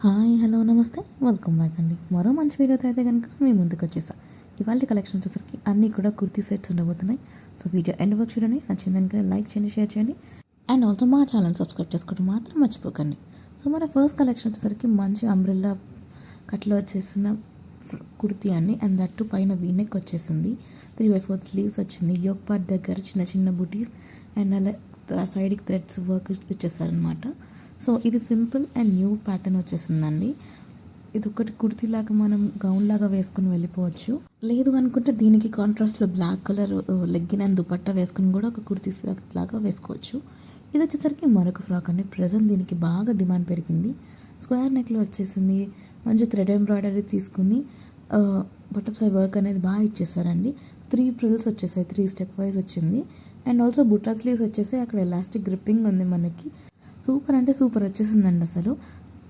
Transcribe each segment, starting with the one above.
Hi hello నమస్తే welcome back అండి. మరో మంచి వీడియోతో అయితే కనుక మీ ముందుకు వచ్చేసా. ఇవాళ కలెక్షన్ వచ్చేసరికి అన్నీ కూడా కుర్తీ సెట్స్ ఉండబోతున్నాయి. సో వీడియో ఎండ్ వరకు చూడండి. నచ్చిందని లైక్ చేయండి, షేర్ చేయండి అండ్ ఆల్సో మా ఛానల్ సబ్స్క్రైబ్ చేసుకోవడం మాత్రం మర్చిపోకండి. సో మన ఫస్ట్ కలెక్షన్ వచ్చేసరికి మంచి అంబ్రెల్లా కట్లో వచ్చేసిన కుర్తీ అండి. అండ్ దట్టు పైన వీనెక్ వచ్చేసింది. 3/4 స్లీవ్స్ వచ్చింది. యోక్ పార్ట్ దగ్గర చిన్న చిన్న బుటీస్ అండ్ అలా సైడ్కి థ్రెడ్స్ వర్క్ ఇచ్చేసారనమాట. సో ఇది సింపుల్ అండ్ న్యూ ప్యాటర్న్ వచ్చేసిందండి. ఇది ఒకటి కుర్తీలాగా మనం గౌన్ లాగా వేసుకుని వెళ్ళిపోవచ్చు. లేదు అనుకుంటే దీనికి కాంట్రాస్ట్లో black colour leggin and dupatta వేసుకుని కూడా ఒక కుర్తీ లాగా వేసుకోవచ్చు. ఇది వచ్చేసరికి మరొక ఫ్రాక్ అండి. ప్రజెంట్ దీనికి బాగా డిమాండ్ పెరిగింది. స్క్వేర్ నెక్లో వచ్చేసింది. మంచి థ్రెడ్ ఎంబ్రాయిడరీ తీసుకుని బటర్ఫ్లై వర్క్ అనేది బాగా ఇచ్చేసారండి. 3 ప్రిల్స్ వచ్చేసాయి. 3 స్టెప్ వైజ్ వచ్చింది. అండ్ ఆల్సో బుట్టా స్లీవ్స్ వచ్చేసి అక్కడ ఎలాస్టిక్ గ్రిప్పింగ్ ఉంది మనకి. సూపర్ అంటే సూపర్ వచ్చేసిందండి. అసలు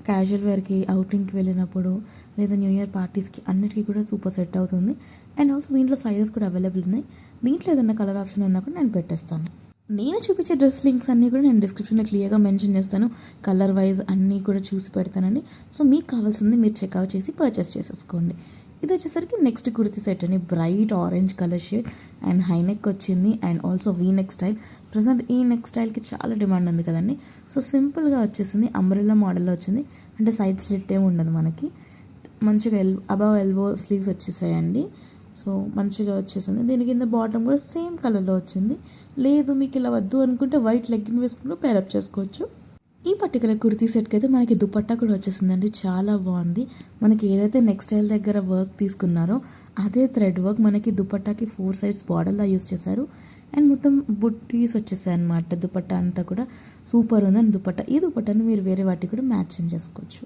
క్యాజువల్ వేర్కి, అవుటింగ్కి వెళ్ళినప్పుడు లేదా న్యూ ఇయర్ పార్టీస్కి అన్నిటికీ కూడా సూపర్ సెట్ అవుతుంది. అండ్ ఆల్సో దీంట్లో సైజెస్ కూడా అవైలబుల్ ఉన్నాయి. దీంట్లో ఏదైనా కలర్ ఆప్షన్ ఉన్నా కూడా నేను పెట్టేస్తాను. నేను చూపించే డ్రెస్ లింక్స్ అన్నీ కూడా నేను డిస్క్రిప్షన్లో క్లియర్గా మెన్షన్ చేస్తాను. కలర్ వైజ్ అన్నీ కూడా చూసి పెడతానండి. సో మీకు కావాల్సింది మీరు చెక్అవుట్ చేసి పర్చేస్ చేసేసుకోండి. ఇది వచ్చేసరికి నెక్స్ట్ కుర్తీ సెట్ అండి. Bright orange colour shade and high neck వచ్చింది and also V neck style. Present ఈ నెక్ స్టైల్కి చాలా డిమాండ్ ఉంది కదండి. సో సింపుల్గా వచ్చేసింది. అంబ్రెల్లా మోడల్లో వచ్చింది. అంటే సైడ్ స్లిట్ ఏమి ఉండదు మనకి. మంచిగా అబవ్ ఎల్బో స్లీవ్స్ వచ్చేసాయండి. సో మంచిగా వచ్చేసింది. దీని కింద బాటమ్ కూడా సేమ్ కలర్లో వచ్చింది. లేదు మీకు ఇలా వద్దు అనుకుంటే వైట్ లెగ్గిన్ వేసుకుంటూ పేరప్ చేసుకోవచ్చు. ఈ పర్టికులర్ కుర్తీ సెట్కి అయితే మనకి దుపట్టా కూడా వచ్చేసిందండి. చాలా బాగుంది. మనకి ఏదైతే నెక్ స్టైల్ దగ్గర వర్క్ తీసుకున్నారో అదే థ్రెడ్ వర్క్ మనకి దుపట్టాకి 4 సైడ్స్ బార్డర్లా యూస్ చేశారు. అండ్ మొత్తం బుట్టీస్ వచ్చేసాయి అనమాట. దుపట్టా అంతా కూడా సూపర్ ఉందని దుపట్టా. ఈ దుపట్టాని మీరు వేరే వాటికి కూడా మ్యాచింగ్ చేసుకోవచ్చు.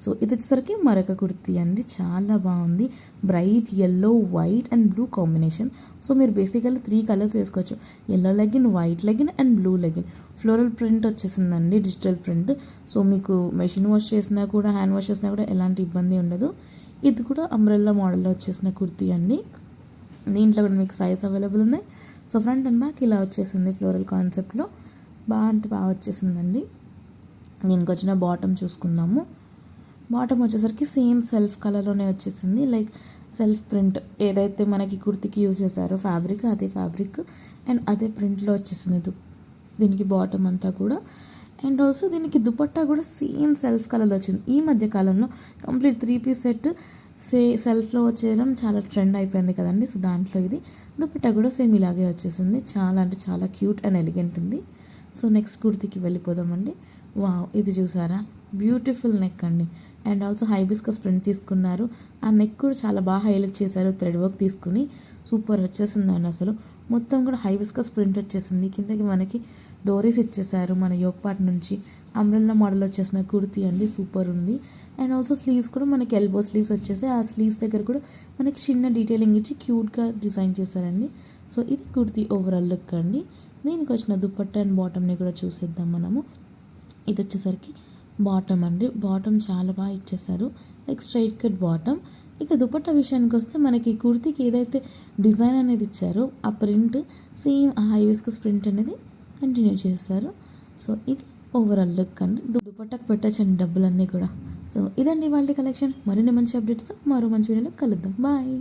సో ఇది వచ్చేసరికి మరొక కుర్తీ అండి. చాలా బాగుంది. Bright yellow, white and blue combination. So మీరు బేసికల్లీ 3 కలర్స్ వేసుకోవచ్చు. Yellow legging, white legging and blue legging. Floral print వచ్చేసిందండి, డిజిటల్ ప్రింట్. సో మీకు మెషిన్ వాష్ చేసినా కూడా, హ్యాండ్ వాష్ చేసినా కూడా ఎలాంటి ఇబ్బంది ఉండదు. ఇది కూడా అంబ్రెల్లా మోడల్లో వచ్చేసిన కుర్తీ అండి. దీంట్లో కూడా మీకు సైజ్ అవైలబుల్ ఉన్నాయి. సో ఫ్రంట్ అండ్ బ్యాక్ ఇలా వచ్చేసింది ఫ్లోరల్ కాన్సెప్ట్లో. బాగా అంటే బాగా వచ్చేసిందండి. దీనికి వచ్చిన బాటమ్ చూసుకుందాము. బాటమ్ వచ్చేసరికి సేమ్ సెల్ఫ్ కలర్లోనే వచ్చేసింది. లైక్ సెల్ఫ్ ప్రింట్ ఏదైతే మనకి కుర్తికి యూజ్ చేశారో ఫ్యాబ్రిక్, అదే ఫ్యాబ్రిక్ అండ్ అదే ప్రింట్లో వచ్చేసింది దీనికి బాటమ్ అంతా కూడా. అండ్ ఆల్సో దీనికి దుపట్టా కూడా సేమ్ సెల్ఫ్ కలర్లో వచ్చింది. ఈ మధ్య కాలంలో కంప్లీట్ 3 పీస్ సెట్ సెల్ఫ్లో వచ్చేయడం చాలా ట్రెండ్ అయిపోయింది కదండి. సో దాంట్లో ఇది దుపట్టా కూడా సేమ్ ఇలాగే వచ్చేసింది. చాలా అంటే చాలా క్యూట్ అండ్ ఎలిగెంట్ ఉంది. సో నెక్స్ట్ కుర్తికి వెళ్ళిపోదామండి. వావ్, ఇది చూసారా, బ్యూటిఫుల్ నెక్ అండి. అండ్ ఆల్సో హైబిస్కస్ ప్రింట్ తీసుకున్నారు. ఆ నెక్ కూడా చాలా బాగా హైలైట్ చేశారు థ్రెడ్ వర్క్ తీసుకుని. సూపర్ వచ్చేసిందండి. అసలు మొత్తం కూడా హైబిస్కస్ ప్రింట్ వచ్చేసింది. కిందకి మనకి డోరీస్ ఇచ్చేసారు మన యోక్ పార్ట్ నుంచి. అంబ్రెల్లా మోడల్ వచ్చేసిన కుర్తీ అండి. సూపర్ ఉంది. అండ్ ఆల్సో స్లీవ్స్ కూడా మనకి ఎల్బో స్లీవ్స్ వచ్చేసి ఆ స్లీవ్స్ దగ్గర కూడా మనకి చిన్న డీటెయిలింగ్ ఇచ్చి క్యూట్గా డిజైన్ చేశారండి. సో ఇది కుర్తీ ఓవరాల్ లుక్ అండి. దీనికి వచ్చిన దుపట్టా అండ్ బాటమ్ని కూడా చూసేద్దాం మనము. ఇది వచ్చేసరికి బాటమ్ అండి. బాటమ్ చాలా బాగా ఇచ్చేసారు. Like straight cut bottom. ఇక దుపట్టా విషయానికి వస్తే మనకి కుర్తీకి ఏదైతే డిజైన్ అనేది ఇచ్చారో ఆ ప్రింట్ సేమ్ ఆ హైవిస్కస్ ప్రింట్ అనేది కంటిన్యూ చేస్తారు. సో ఇది ఓవరాల్ లుక్ అండి. దుపట్టాకు పెట్టచ్చండి డబ్బులన్నీ కూడా. సో ఇదండి వాళ్ళ కలెక్షన్. మరిన్ని మంచి అప్డేట్స్తో మరో మంచి వీడియోలో కలుద్దాం. బాయ్.